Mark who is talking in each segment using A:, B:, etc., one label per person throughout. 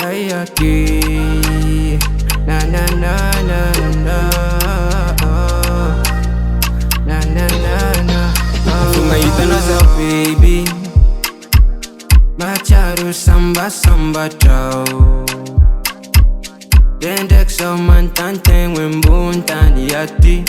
A: CKEY. Na na na na na. Na na na na. Sumayita na sa baby. Macharo samba samba chow. Dendek so mantanteng wimbuntani yati.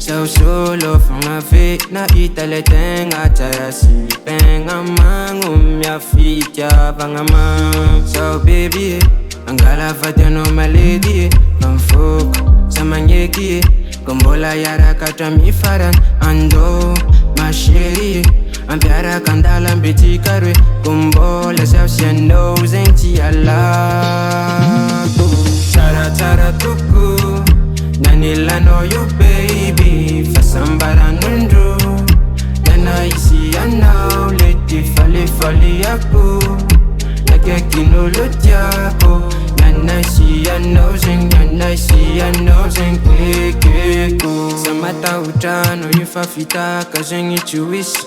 A: So solo from a fake na italeteng ataya si penga mangum ya fitya pangamang. So baby, angala fateno maledi Kamfuk samanyeki Kombola yara kata mifaran Ando masheri Ampiara kandala mbiti karwe Kombola safsiano zenti alaku Tara tara tuku Nanilano you baby Fasambara nundu Nana isi anao Leti fali fali yaku Nake kinulu tiako Nana isi anao zing Nana isi anao zing Kekeko Samata utano Yufafitaka zing ichuisi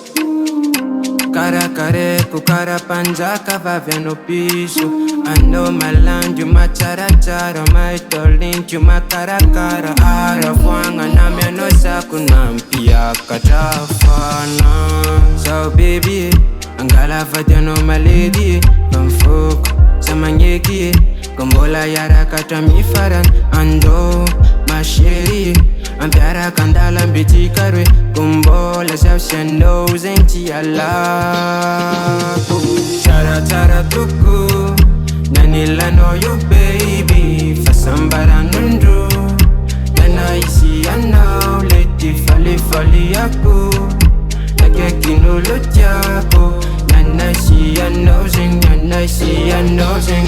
A: Kara kareko, kara panjaka vaviano piso Ando malandu machara-chara Maitolink yu makara-kara Arafuanga na miano saku nampiaka tafana So baby, angala vadiano maledi Kamfuku, samanyeki Kombola yara kata mifaran Ando, masheri Ampiara kandala mbiti karwe Kombola safsiano zenti alaku Chara chara tuku Nanilano you baby Fasambara nundu Nana isi anao Leti fali fali yaku Nake kinulu tiako Nana isi anao zing Nana isi anao zing